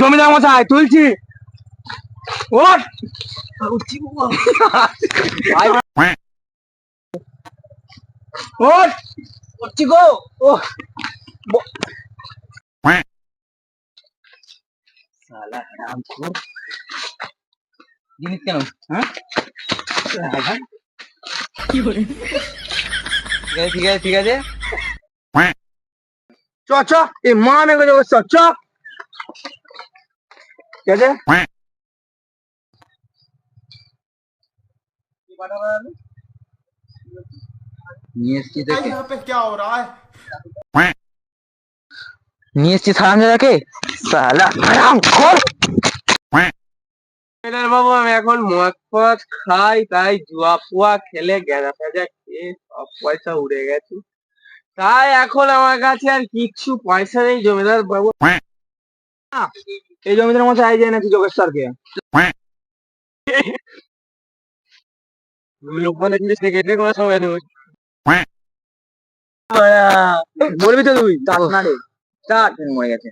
জমিদার মশাই তুলছি। ওঠ ওঠ উঠছি গো। ও শালা হারামখোর জিনিস কেন? হ্যাঁ কি করে? ঠিক আছে ঠিক আছে চ চ এই মা মেঘে যাবো চ চ ঠিক আছে। নিয়ে এসছি দেখে নিয়ে এসছি সারাঞ্জাদাকে শালা হারামখোর। বাবু আমি এখন মদ ফদ খাই তাই জুয়া ফুয়া খেলে গেঁজা ফেজা খেয়ে সব পয়সা উড়ে গেছে, তাই এখন আমার কাছে আর কিচ্ছু পয়সা নেই জমিদার বাবু। এই জমিদার মধ্যে আই যায় নাকি যোগেশ্বরকে বলবি তো তুই চার মরে গেছে।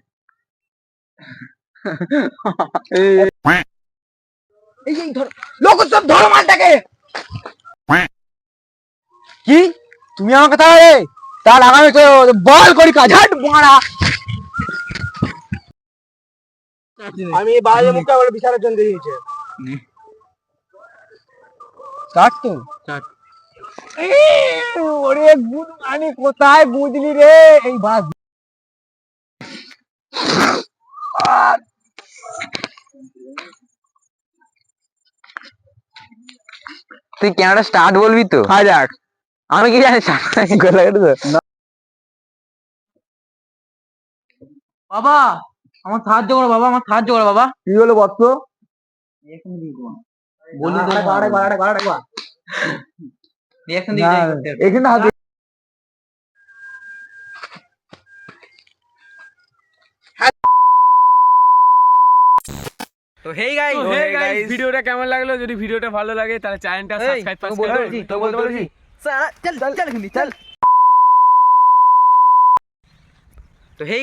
এই ধর লোক সব ধরো মালটাকে। কি তুমি আমাকে তাহলে তার আগামী বল করি কাজ হাট মারা। আমি বাইরে মুখটা বলে বিচারের জন্য দিয়েছে কাট তো কাট। ওরে গুড মানে কোথায় বুঝলি রে এই বাস তুই ক্যামেরা স্টার্ট বলবি তো? হ্যাঁ যাক আমি কি জানি বাবা আমার সাহায্য করো বাবা, আমার সাহায্য করো বাবা। কি হলো বৎস? বলি এখানে হাতে তো হেই গাইস ভিডিওটা কেমন লাগলো? যদি ভিডিওটা ভালো লাগে তাহলে চ্যানেলটা সাবস্ক্রাইব করে দিন। তো বলতে বলছি চল চল চল চল। তো হেই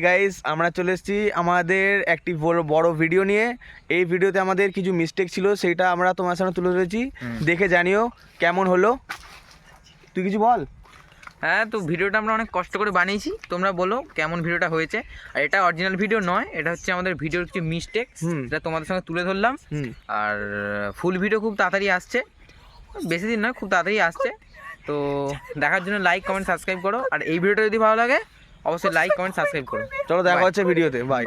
গাইস আমরা চলে এসেছি আমাদের একটি বড় ভিডিও নিয়ে। এই ভিডিওতে আমাদের কিছু মিস্টেক ছিল, সেটা আমরা তোমার সামনে তুলে ধরেছি, দেখে জানিও কেমন হলো। তুই কিছু বল। হ্যাঁ, তো ভিডিওটা আমরা অনেক কষ্ট করে বানিয়েছি, তোমরা বলো কেমন ভিডিওটা হয়েছে। আর এটা অরিজিনাল ভিডিও নয়, এটা হচ্ছে আমাদের ভিডিওর কিছু মিস্টেক, এটা তোমাদের সঙ্গে তুলে ধরলাম। আর ফুল ভিডিও খুব তাড়াতাড়ি আসছে, বেশি দিন নয়, খুব তাড়াতাড়ি আসছে। তো দেখার জন্য লাইক কমেন্ট সাবস্ক্রাইব করো। আর এই ভিডিওটা যদি ভালো লাগে অবশ্যই লাইক কমেন্ট সাবস্ক্রাইব করো। চলো দেখা হচ্ছে ভিডিওতে, বাই।